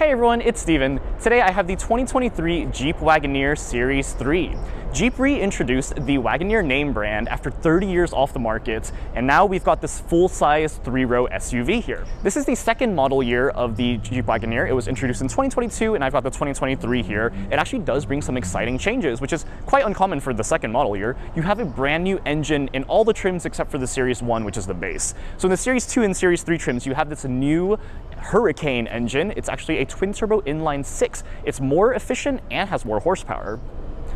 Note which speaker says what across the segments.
Speaker 1: Hey everyone, it's Steven. Today I have the 2023 Jeep Wagoneer Series III. Jeep reintroduced the Wagoneer name brand after 30 years off the market, and now we've got this full-size 3-row SUV here. This is the second model year of the Jeep Wagoneer. It was introduced in 2022, and I've got the 2023 here. It actually does bring some exciting changes, which is quite uncommon for the second model year. You have a brand new engine in all the trims except for the Series 1, which is the base. So in the Series 2 and Series 3 trims, you have this new Hurricane engine. It's actually a twin-turbo inline-6. It's more efficient and has more horsepower.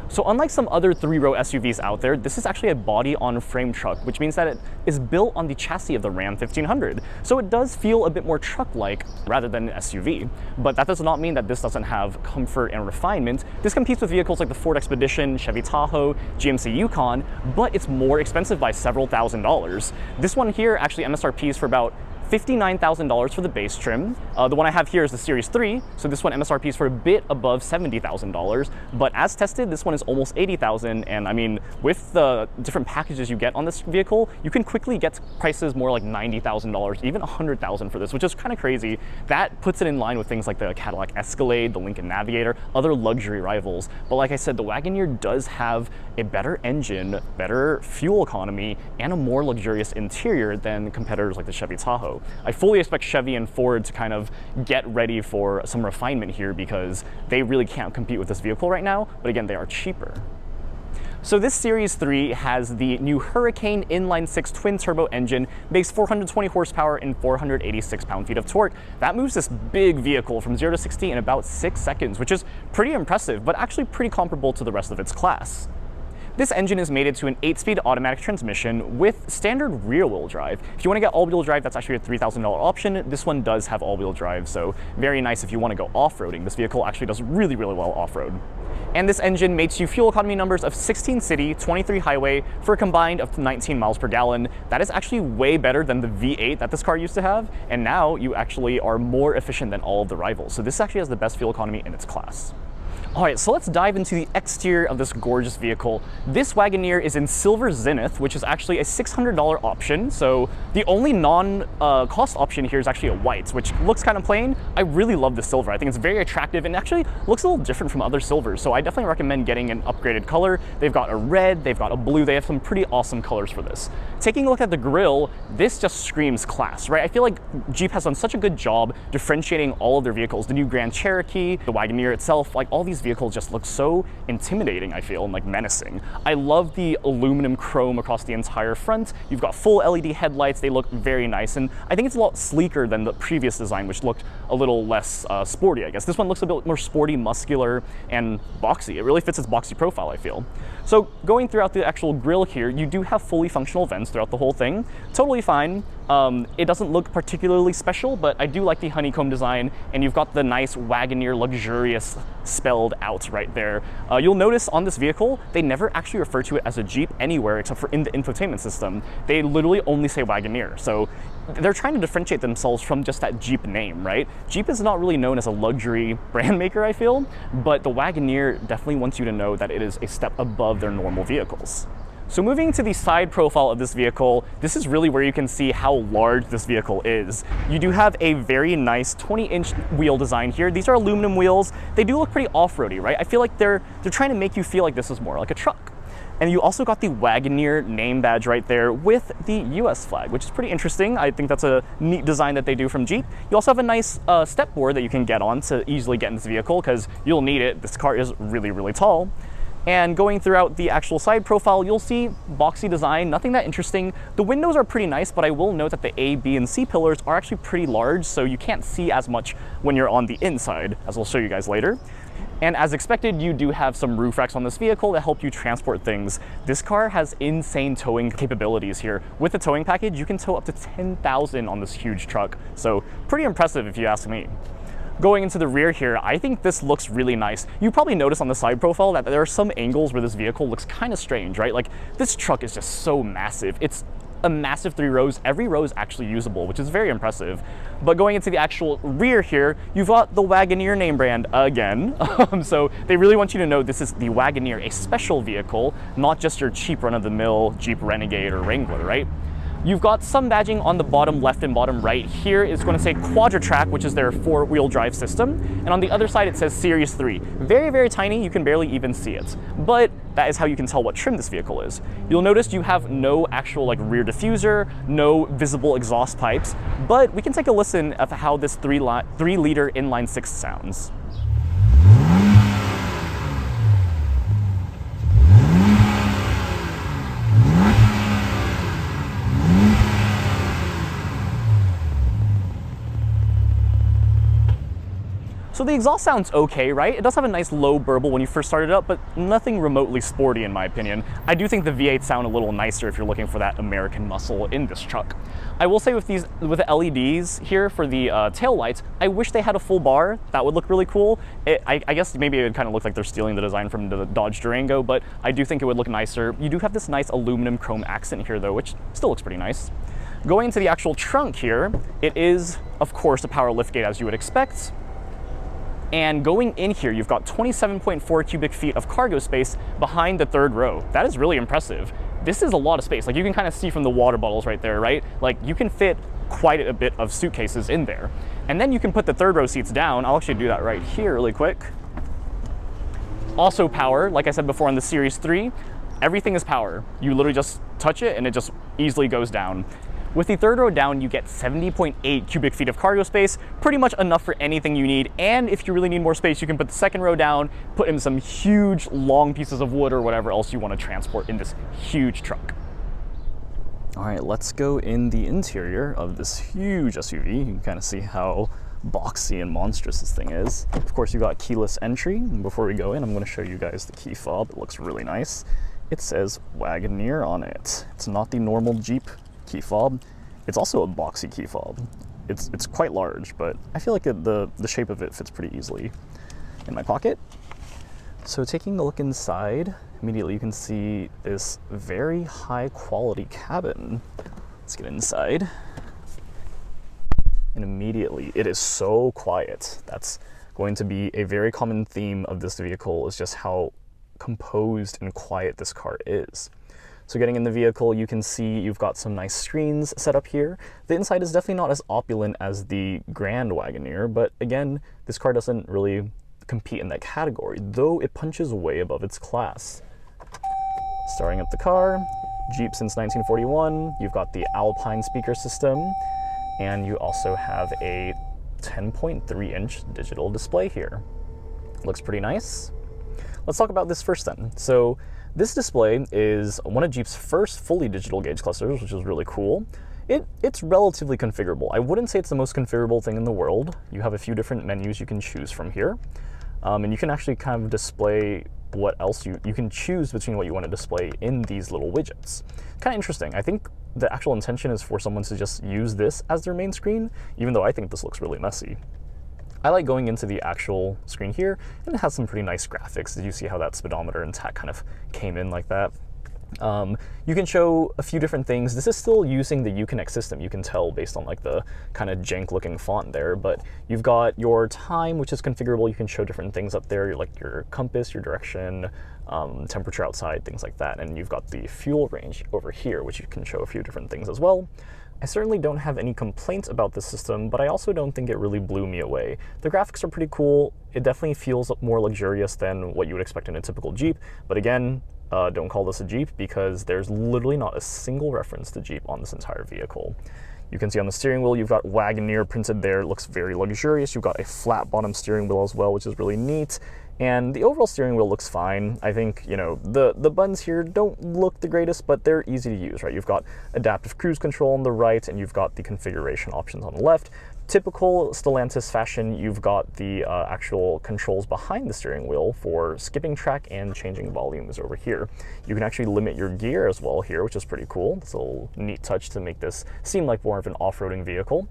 Speaker 1: So unlike some other 3-row SUVs out there, this is actually a body-on-frame truck, which means that it is built on the chassis of the Ram 1500. So it does feel a bit more truck-like rather than an SUV. But that does not mean that this doesn't have comfort and refinement. This competes with vehicles like the Ford Expedition, Chevy Tahoe, GMC Yukon, but it's more expensive by several $1,000s. This one here actually MSRPs for about $59,000 for the base trim. The one I have here is the Series 3, so this one MSRP is for a bit above $70,000, but as tested, this one is almost $80,000, and I mean, with the different packages you get on this vehicle, you can quickly get prices more like $90,000, even $100,000 for this, which is kind of crazy. That puts it in line with things like the Cadillac Escalade, the Lincoln Navigator, other luxury rivals. But like I said, the Wagoneer does have a better engine, better fuel economy, and a more luxurious interior than competitors like the Chevy Tahoe. I fully expect Chevy and Ford to kind of get ready for some refinement here because they really can't compete with this vehicle right now, but again, they are cheaper. So this Series 3 has the new Hurricane inline-6 twin-turbo engine, makes 420 horsepower and 486 pound-feet of torque. That moves this big vehicle from 0 to 60 in about 6 seconds, which is pretty impressive, but actually pretty comparable to the rest of its class. This engine is mated to an 8-speed automatic transmission with standard rear-wheel drive. If you want to get all-wheel drive, that's actually a $3,000 option. This one does have all-wheel drive, so very nice if you want to go off-roading. This vehicle actually does really, really well off-road. And this engine mates you fuel economy numbers of 16 city, 23 highway for a combined of 19 miles per gallon. That is actually way better than the V8 that this car used to have, and now you actually are more efficient than all of the rivals. So this actually has the best fuel economy in its class. All right, so let's dive into the exterior of this gorgeous vehicle. This Wagoneer is in Silver Zenith, which is actually a $600 option. So the only non-cost option here is actually a white, which looks kind of plain. I really love the silver. I think it's very attractive and actually looks a little different from other silvers. So I definitely recommend getting an upgraded color. They've got a red, they've got a blue. They have some pretty awesome colors for this. Taking a look at the grille, this just screams class, right? I feel like Jeep has done such a good job differentiating all of their vehicles. The new Grand Cherokee, the Wagoneer itself, like all these vehicles just look so intimidating, I feel, and like menacing. I love the aluminum chrome across the entire front. You've got full LED headlights. They look very nice, and I think it's a lot sleeker than the previous design, which looked a little less sporty, I guess. This one looks a bit more sporty, muscular, and boxy. It really fits its boxy profile, I feel. So going throughout the actual grille here, you do have fully functional vents throughout the whole thing. Totally fine. It doesn't look particularly special, but I do like the honeycomb design, and you've got the nice Wagoneer luxurious spelled out right there. You'll notice on this vehicle, they never actually refer to it as a Jeep anywhere except for in the infotainment system. They literally only say Wagoneer. So they're trying to differentiate themselves from just that Jeep name, right? Jeep is not really known as a luxury brand maker, I feel, but the Wagoneer definitely wants you to know that it is a step above their normal vehicles. So moving to the side profile of this vehicle, this is really where you can see how large this vehicle is. You do have a very nice 20-inch wheel design here. These are aluminum wheels. They do look pretty off-roady, right? I feel like they're trying to make you feel like this is more like a truck. And you also got the Wagoneer name badge right there with the US flag, which is pretty interesting. I think that's a neat design that they do from Jeep. You also have a nice step board that you can get on to easily get in this vehicle because you'll need it. This car is really, really tall. And going throughout the actual side profile, you'll see boxy design, nothing that interesting. The windows are pretty nice, but I will note that the A, B, and C pillars are actually pretty large, so you can't see as much when you're on the inside, as I'll show you guys later. And as expected, you do have some roof racks on this vehicle that help you transport things. This car has insane towing capabilities here. With the towing package, you can tow up to 10,000 on this huge truck, so pretty impressive if you ask me. Going into the rear here, I think this looks really nice. You probably notice on the side profile that there are some angles where this vehicle looks kind of strange, right? Like this truck is just so massive. It's a massive 3 rows. Every row is actually usable, which is very impressive. But going into the actual rear here, you've got the Wagoneer name brand again. So they really want you to know this is the Wagoneer, a special vehicle, not just your cheap run-of-the-mill Jeep Renegade or Wrangler, right? You've got some badging on the bottom left and bottom right. Here is going to say Quadra-Track, which is their 4-wheel drive system. And on the other side, it says Series 3. Very, very tiny. You can barely even see it. But that is how you can tell what trim this vehicle is. You'll notice you have no actual rear diffuser, no visible exhaust pipes, but we can take a listen of how this 3-liter inline-6 sounds. So the exhaust sounds okay, right? It does have a nice low burble when you first start it up, but nothing remotely sporty in my opinion. I do think the V8s sound a little nicer if you're looking for that American muscle in this truck. I will say with the LEDs here for the tail lights, I wish they had a full bar. That would look really cool. I guess maybe it would kind of look like they're stealing the design from the Dodge Durango, but I do think it would look nicer. You do have this nice aluminum chrome accent here though, which still looks pretty nice. Going into the actual trunk here, it is, of course, a power liftgate as you would expect. And going in here, you've got 27.4 cubic feet of cargo space behind the third row. That is really impressive. This is a lot of space. You can kind of see from the water bottles right there, right? You can fit quite a bit of suitcases in there. And then you can put the third row seats down. I'll actually do that right here really quick. Also power, like I said before on the Series 3, everything is power. You literally just touch it and it just easily goes down. With the third row down, you get 70.8 cubic feet of cargo space, pretty much enough for anything you need. And if you really need more space, you can put the second row down, put in some huge long pieces of wood or whatever else you want to transport in this huge truck. All right, let's go in the interior of this huge SUV. You can kind of see how boxy and monstrous this thing is. Of course, you got keyless entry. Before we go in, I'm going to show you guys the key fob. It looks really nice. It says Wagoneer on it. It's not the normal Jeep key fob. It's also a boxy key fob. It's quite large, but I feel like the shape of it fits pretty easily in my pocket. So taking a look inside, immediately you can see this very high quality cabin. Let's get inside. And immediately it is so quiet. That's going to be a very common theme of this vehicle, is just how composed and quiet this car is. So getting in the vehicle, you can see you've got some nice screens set up here. The inside is definitely not as opulent as the Grand Wagoneer, but again, this car doesn't really compete in that category, though it punches way above its class. Starting up the car, Jeep since 1941, you've got the Alpine speaker system, and you also have a 10.3-inch digital display here. Looks pretty nice. Let's talk about this first then. So this display is one of Jeep's first fully digital gauge clusters, which is really cool. It's relatively configurable. I wouldn't say it's the most configurable thing in the world. You have a few different menus you can choose from here. And you can actually kind of display what else you can choose between what you want to display in these little widgets. Kind of interesting. I think the actual intention is for someone to just use this as their main screen, even though I think this looks really messy. I like going into the actual screen here, and it has some pretty nice graphics. Did you see how that speedometer and tach kind of came in like that? You can show a few different things. This is still using the Uconnect system, you can tell based on the kind of jank looking font there, but you've got your time, which is configurable. You can show different things up there, like your compass, your direction, temperature outside, things like that. And you've got the fuel range over here, which you can show a few different things as well. I certainly don't have any complaints about this system, but I also don't think it really blew me away. The graphics are pretty cool. It definitely feels more luxurious than what you would expect in a typical Jeep, but again, don't call this a Jeep because there's literally not a single reference to Jeep on this entire vehicle. You can see on the steering wheel, you've got Wagoneer printed there. It looks very luxurious. You've got a flat bottom steering wheel as well, which is really neat. And the overall steering wheel looks fine. I think, the buttons here don't look the greatest, but they're easy to use, right? You've got adaptive cruise control on the right, and you've got the configuration options on the left. Typical Stellantis fashion, you've got the actual controls behind the steering wheel for skipping track and changing volumes over here. You can actually limit your gear as well here, which is pretty cool. It's a little neat touch to make this seem like more of an off-roading vehicle.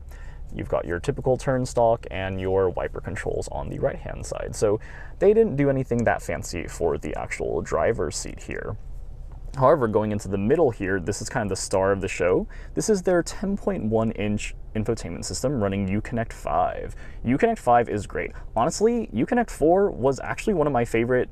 Speaker 1: You've got your typical turn stalk and your wiper controls on the right-hand side. So they didn't do anything that fancy for the actual driver's seat here. However, going into the middle here, this is kind of the star of the show. This is their 10.1-inch infotainment system running Uconnect 5. Uconnect 5 is great. Honestly, Uconnect 4 was actually one of my favorite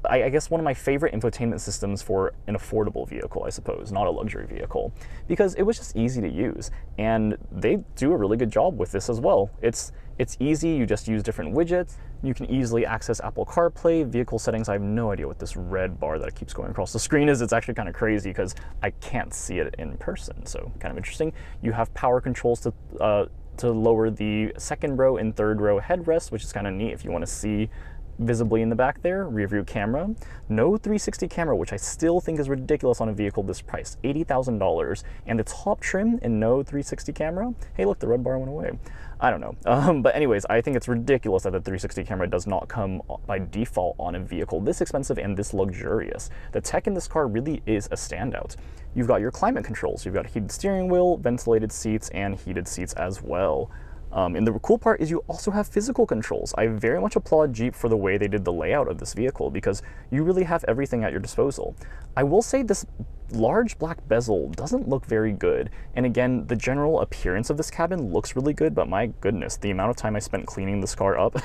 Speaker 1: I guess one of my favorite infotainment systems for an affordable vehicle, I suppose, not a luxury vehicle, because it was just easy to use, and they do a really good job with this as well. It's easy, you just use different widgets, you can easily access Apple CarPlay, vehicle settings. I have no idea what this red bar that keeps going across the screen is. It's actually kind of crazy because I can't see it in person, so kind of interesting. You have power controls to lower the second row and third row headrest, which is kind of neat if you want to see visibly in the back there. Rear view camera, no 360 camera, which I still think is ridiculous on a vehicle this price, $80,000, and the top trim and no 360 camera. Hey, look, the red bar went away. I don't know. But anyways, I think it's ridiculous that the 360 camera does not come by default on a vehicle this expensive and this luxurious. The tech in this car really is a standout. You've got your climate controls, you've got a heated steering wheel, ventilated seats, and heated seats as well. And the cool part is you also have physical controls. I very much applaud Jeep for the way they did the layout of this vehicle because you really have everything at your disposal. I will say this large black bezel doesn't look very good. And again, the general appearance of this cabin looks really good, but my goodness, the amount of time I spent cleaning this car up,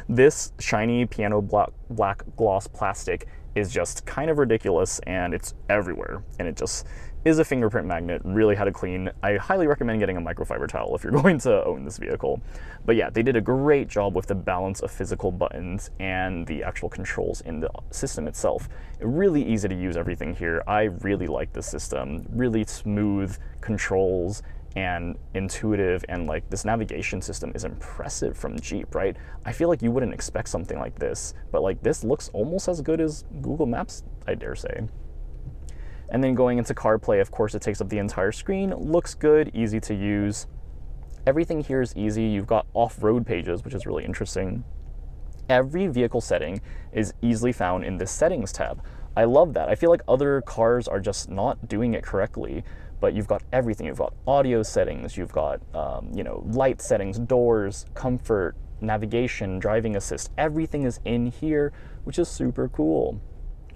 Speaker 1: this shiny piano black gloss plastic is just kind of ridiculous, and it's everywhere. And it just is a fingerprint magnet, really had to clean. I highly recommend getting a microfiber towel if you're going to own this vehicle. But yeah, they did a great job with the balance of physical buttons and the actual controls in the system itself. Really easy to use everything here. I really like this system, really smooth controls and intuitive, and like this navigation system is impressive from Jeep, right? I feel like you wouldn't expect something like this, but like this looks almost as good as Google Maps, I dare say. And then going into CarPlay, of course, it takes up the entire screen. Looks good, easy to use. Everything here is easy. You've got off-road pages, which is really interesting. Every vehicle setting is easily found in this settings tab. I love that. I feel like other cars are just not doing it correctly, but you've got everything. You've got audio settings, you've got you know, light settings, doors, comfort, navigation, driving assist. Everything is in here, which is super cool.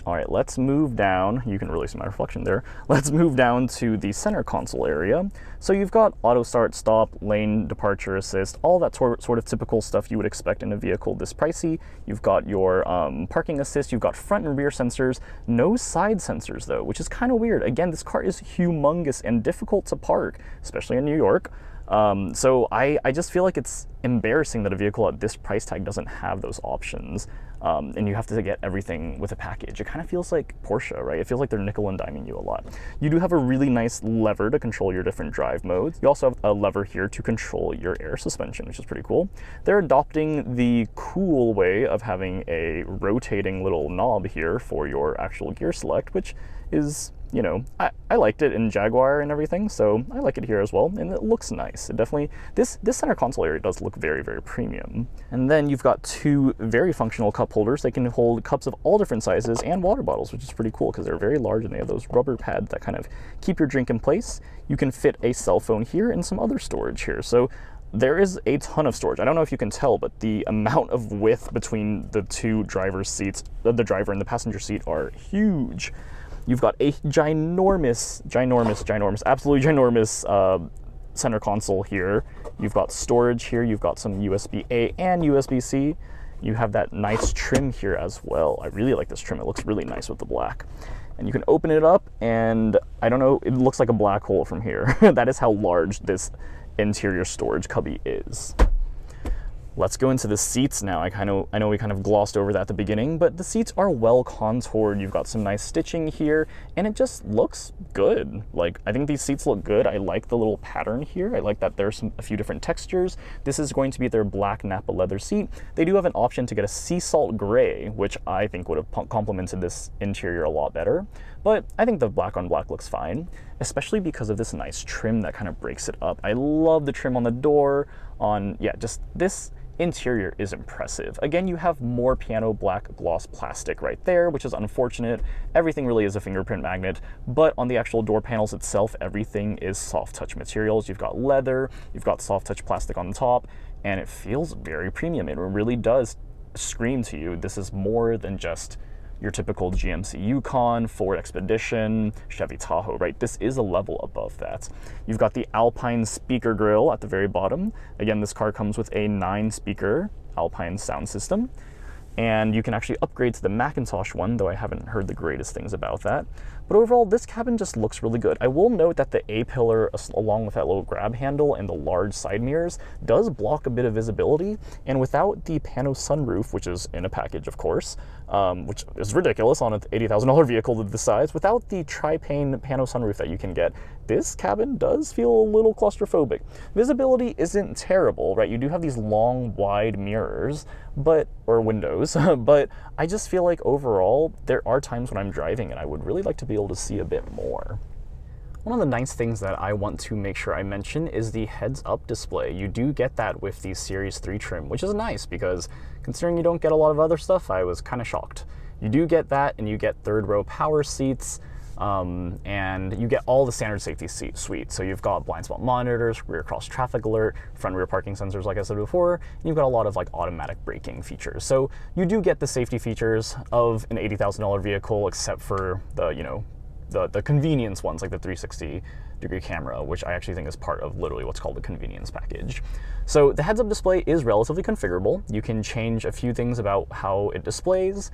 Speaker 1: All right, let's move down. You can really see my reflection there. Let's move down to the center console area. So you've got auto start, stop, lane departure assist, all that sort of typical stuff you would expect in a vehicle this pricey. You've got your parking assist, you've got front and rear sensors, no side sensors though, which is kind of weird. Again, this car is humongous and difficult to park, especially in New York. So I just feel like it's embarrassing that a vehicle at this price tag doesn't have those options. And you have to get everything with a package. It kind of feels like Porsche, right? It feels like they're nickel and diming you a lot. You do have a really nice lever to control your different drive modes. You also have a lever here to control your air suspension, which is pretty cool. They're adopting the cool way of having a rotating little knob here for your actual gear select, which is, you know, I liked it in Jaguar and everything, so I like it here as well, and it looks nice. It definitely, this center console area does look very, very premium. And then you've got two very functional cup holders. They can hold cups of all different sizes and water bottles, which is pretty cool because they're very large and they have those rubber pads that kind of keep your drink in place. You can fit a cell phone here and some other storage here. So there is a ton of storage. I don't know if you can tell, but the amount of width between the two driver's seats, the driver and the passenger seat, are huge. You've got a ginormous, absolutely ginormous center console here. You've got storage here. You've got some USB-A and USB-C. You have that nice trim here as well. I really like this trim. It looks really nice with the black. And you can open it up and I don't know, it looks like a black hole from here. That is how large this interior storage cubby is. Let's go into the seats now. I know we kind of glossed over that at the beginning, but the seats are well contoured. You've got some nice stitching here, and it just looks good. Like, I think these seats look good. I like the little pattern here. I like that there's a few different textures. This is going to be their black Napa leather seat. They do have an option to get a sea salt gray, which I think would have complemented this interior a lot better. But I think the black on black looks fine, especially because of this nice trim that kind of breaks it up. I love the trim on the door, yeah, just this interior is impressive. Again, you have more piano black gloss plastic right there, which is unfortunate. Everything really is a fingerprint magnet, but on the actual door panels itself, everything is soft touch materials. You've got leather, you've got soft touch plastic on the top, and it feels very premium. It really does scream to you, this is more than just your typical GMC Yukon, Ford Expedition, Chevy Tahoe, right? This is a level above that. You've got the Alpine speaker grille at the very bottom. Again, this car comes with a 9-speaker Alpine sound system. And you can actually upgrade to the Macintosh one, though I haven't heard the greatest things about that. But overall, this cabin just looks really good. I will note that the A-pillar, along with that little grab handle and the large side mirrors, does block a bit of visibility. And without the pano sunroof, which is in a package, of course, which is ridiculous on an $80,000 vehicle of this size, without the tri-pane pano sunroof that you can get, this cabin does feel a little claustrophobic. Visibility isn't terrible, right? You do have these long, wide mirrors, or windows, but I just feel like overall, there are times when I'm driving and I would really like to be able to see a bit more. One of the nice things that I want to make sure I mention is the heads-up display. You do get that with the Series 3 trim, which is nice because considering you don't get a lot of other stuff, I was kind of shocked. You do get that, and you get third-row power seats, and you get all the standard safety suite. So you've got blind spot monitors, rear cross traffic alert, front rear parking sensors, like I said before, and you've got a lot of like automatic braking features. So you do get the safety features of an $80,000 vehicle, except for the, you know, the convenience ones, like the 360-degree camera, which I actually think is part of literally what's called the convenience package. So the heads-up display is relatively configurable. You can change a few things about how it displays,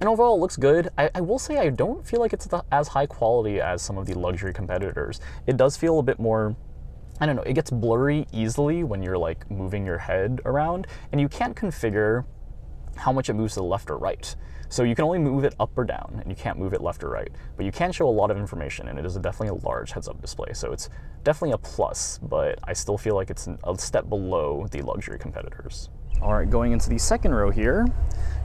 Speaker 1: and overall, it looks good. I will say I don't feel like it's as high quality as some of the luxury competitors. It does feel a bit more, I don't know, it gets blurry easily when you're like moving your head around, and you can't configure how much it moves to the left or right. So you can only move it up or down, and you can't move it left or right. But you can show a lot of information, and it is definitely a large heads-up display. So it's definitely a plus, but I still feel like it's a step below the luxury competitors. All right, going into the second row here,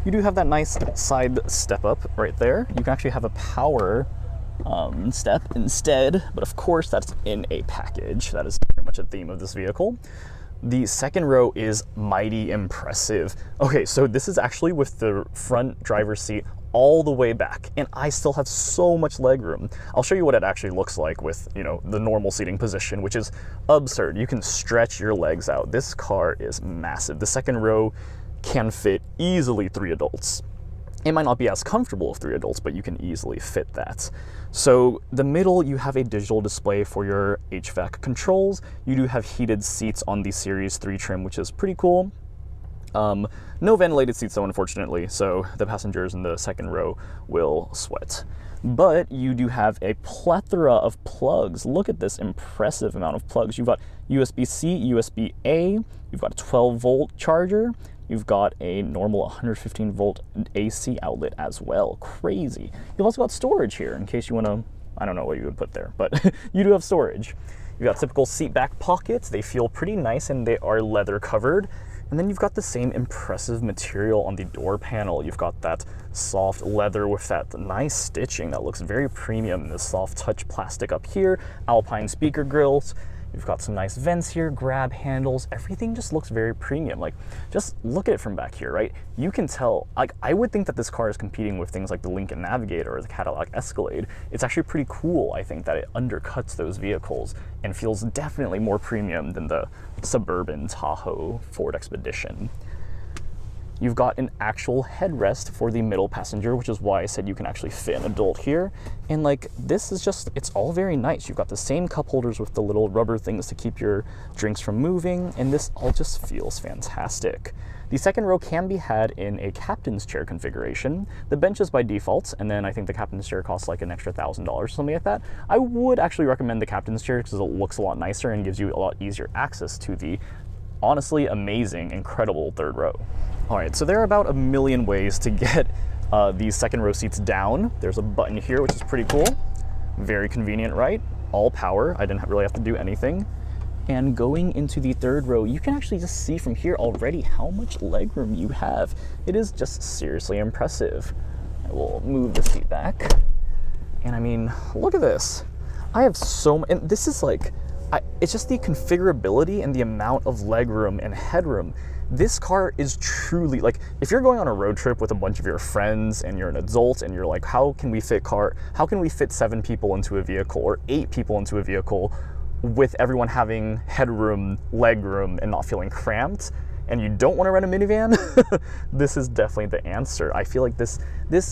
Speaker 1: you do have that nice side step up right there. You can actually have a power step instead, but of course that's in a package. That is pretty much a theme of this vehicle. The second row is mighty impressive. Okay, so this is actually with the front driver's seat all the way back, and I still have so much leg room. I'll show you what it actually looks like with, you know, the normal seating position, which is absurd. You can stretch your legs out. This car is massive. The second row can fit easily 3 adults. It might not be as comfortable with 3 adults, but you can easily fit that. So the middle, you have a digital display for your HVAC controls. You do have heated seats on the Series 3 trim, which is pretty cool. No ventilated seats though, unfortunately, so the passengers in the second row will sweat. But you do have a plethora of plugs. Look at this impressive amount of plugs. You've got USB-C, USB-A, you've got a 12-volt charger, you've got a normal 115-volt AC outlet as well. Crazy. You've also got storage here in case you want to, I don't know what you would put there, but you do have storage. You've got typical seat back pockets. They feel pretty nice and they are leather covered. And then you've got the same impressive material on the door panel. You've got that soft leather with that nice stitching that looks very premium. This soft touch plastic up here, Alpine speaker grills. You've got some nice vents here, grab handles. Everything just looks very premium. Like, just look at it from back here, right? You can tell, like, I would think that this car is competing with things like the Lincoln Navigator or the Cadillac Escalade. It's actually pretty cool, I think, that it undercuts those vehicles and feels definitely more premium than the suburban Tahoe Ford Expedition. You've got an actual headrest for the middle passenger, which is why I said you can actually fit an adult here. And like, this is just, it's all very nice. You've got the same cup holders with the little rubber things to keep your drinks from moving, and this all just feels fantastic. The second row can be had in a captain's chair configuration. The bench is by default, and then I think the captain's chair costs like an extra $1,000 or something like that. I would actually recommend the captain's chair because it looks a lot nicer and gives you a lot easier access to the honestly amazing, incredible third row. All right, so there are about a million ways to get these second row seats down. There's a button here, which is pretty cool. Very convenient, right? All power, I didn't really have to do anything. And going into the third row, you can actually just see from here already how much legroom you have. It is just seriously impressive. I will move the seat back. And I mean, look at this. I have so much, and this is like, it's just the configurability and the amount of legroom and headroom. This car is truly, like, if you're going on a road trip with a bunch of your friends and you're an adult and you're like, how can we fit 7 people into a vehicle or 8 people into a vehicle with everyone having headroom, legroom, and not feeling cramped, and you don't want to rent a minivan? This is definitely the answer. I feel like this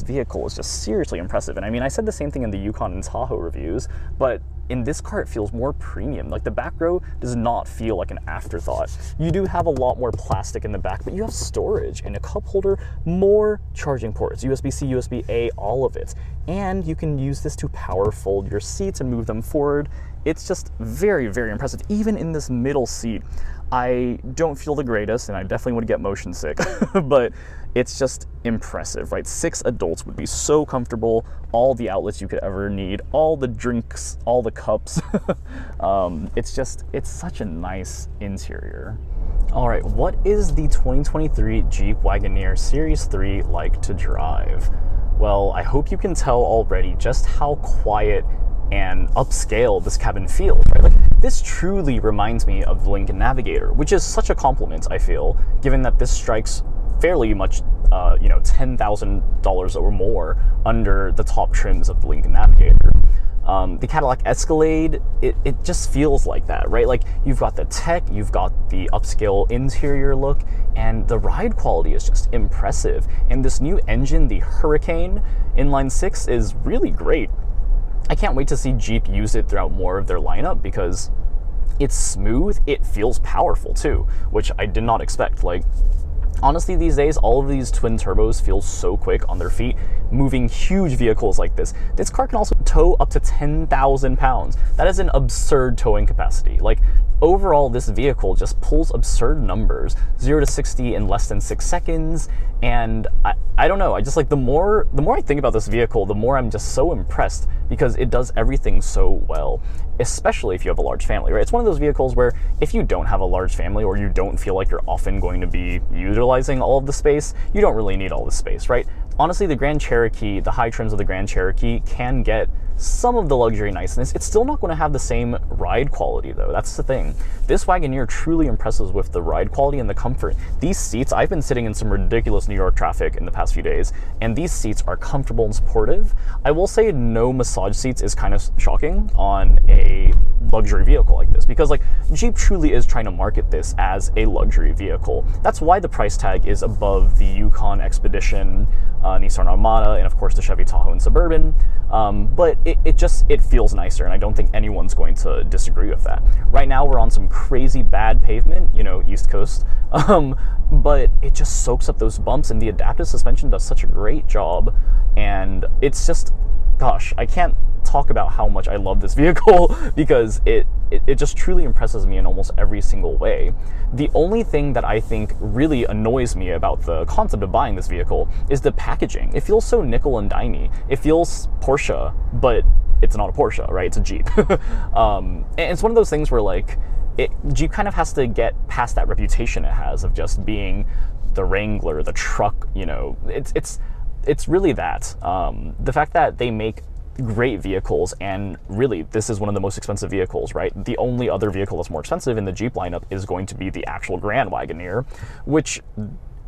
Speaker 1: vehicle is just seriously impressive. And I mean, I said the same thing in the Yukon and Tahoe reviews, but in this car it feels more premium. Like the back row does not feel like an afterthought. You do have a lot more plastic in the back, but you have storage and a cup holder, more charging ports, USB-C, USB-A, all of it. And you can use this to power fold your seats and move them forward. It's just very, very impressive. Even in this middle seat, I don't feel the greatest, and I definitely would get motion sick, but it's just impressive, right? 6 adults would be so comfortable, all the outlets you could ever need, all the drinks, all the cups. It's such a nice interior. All right, what is the 2023 Jeep Wagoneer Series 3 like to drive? Well, I hope you can tell already just how quiet and upscale this cabin feels, right? Like, this truly reminds me of the Lincoln Navigator, which is such a compliment, I feel, given that this strikes fairly much, $10,000 or more under the top trims of the Lincoln Navigator. The Cadillac Escalade, it just feels like that, right? Like, you've got the tech, you've got the upscale interior look, and the ride quality is just impressive. And this new engine, the Hurricane inline 6, is really great. I can't wait to see Jeep use it throughout more of their lineup because it's smooth, it feels powerful too, which I did not expect. Like, honestly, these days, all of these twin turbos feel so quick on their feet, moving huge vehicles like this. This car can also tow up to 10,000 pounds. That is an absurd towing capacity. Like, overall, this vehicle just pulls absurd numbers, 0 to 60 in less than 6 seconds, and I don't know, I just like, the more I think about this vehicle, the more I'm just so impressed because it does everything so well, especially if you have a large family, right? It's one of those vehicles where if you don't have a large family or you don't feel like you're often going to be utilizing all of the space, you don't really need all the space, right? Honestly, the Grand Cherokee, the high trims of the Grand Cherokee can get some of the luxury niceness. It's still not going to have the same ride quality though. That's the thing. This Wagoneer truly impresses with the ride quality and the comfort. These seats, I've been sitting in some ridiculous New York traffic in the past few days, and these seats are comfortable and supportive. I will say no massage seats is kind of shocking on a luxury vehicle like this, because like Jeep truly is trying to market this as a luxury vehicle. That's why the price tag is above the Yukon Expedition, Nissan Armada, and of course the Chevy Tahoe and Suburban. But it feels nicer, and I don't think anyone's going to disagree with that. Right now we're on some crazy bad pavement, you know, East Coast, but it just soaks up those bumps, and the adaptive suspension does such a great job, and it's just, gosh, I can't talk about how much I love this vehicle because it just truly impresses me in almost every single way. The only thing that I think really annoys me about the concept of buying this vehicle is the packaging. It feels so nickel and dimey. It feels Porsche, but it's not a Porsche, right? It's a Jeep. And it's one of those things where like Jeep kind of has to get past that reputation it has of just being the Wrangler, the truck, you know. It's really that. The fact that they make great vehicles, and really this is one of the most expensive vehicles, right? The only other vehicle that's more expensive in the Jeep lineup is going to be the actual Grand Wagoneer, which,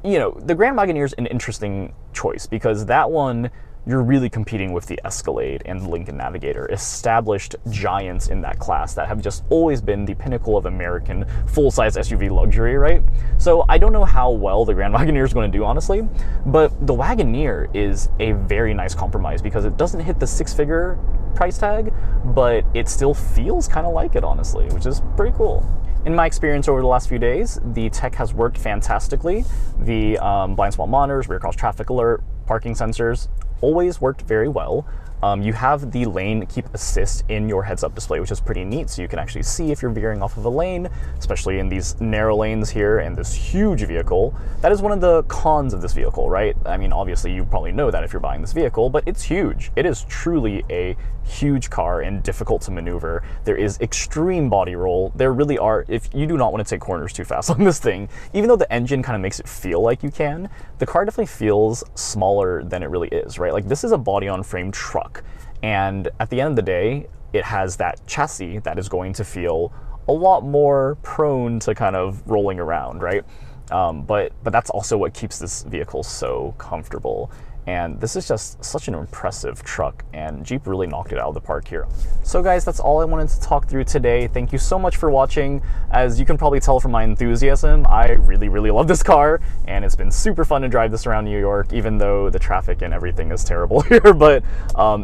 Speaker 1: you know, the Grand Wagoneer is an interesting choice because that one, you're really competing with the Escalade and the Lincoln Navigator, established giants in that class that have just always been the pinnacle of American full-size SUV luxury, right? So I don't know how well the Grand Wagoneer is going to do, honestly, but the Wagoneer is a very nice compromise because it doesn't hit the 6-figure price tag, but it still feels kind of like it, honestly, which is pretty cool. In my experience over the last few days, the tech has worked fantastically. The blind spot monitors, rear cross traffic alert, parking sensors, always worked very well. You have the lane keep assist in your heads-up display, which is pretty neat, so you can actually see if you're veering off of a lane, especially in these narrow lanes here and this huge vehicle. That is one of the cons of this vehicle, right? I mean, obviously you probably know that if you're buying this vehicle, but it's huge. It is truly a huge car and difficult to maneuver. There is extreme body roll. There really are, if you do not want to take corners too fast on this thing, even though the engine kind of makes it feel like you can, the car definitely feels smaller than it really is, right? Like, this is a body-on-frame truck, and at the end of the day, it has that chassis that is going to feel a lot more prone to kind of rolling around, right? But that's also what keeps this vehicle so comfortable. And this is just such an impressive truck, and Jeep really knocked it out of the park here. So guys, that's all I wanted to talk through today. Thank you so much for watching. As you can probably tell from my enthusiasm, I really love this car, and it's been super fun to drive this around New York, even though the traffic and everything is terrible here. But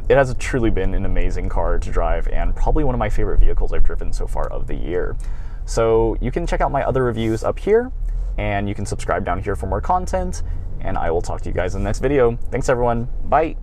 Speaker 1: it has truly been an amazing car to drive, and probably one of my favorite vehicles I've driven so far of the year. So you can check out my other reviews up here, and you can subscribe down here for more content, and I will talk to you guys in the next video. Thanks everyone, bye!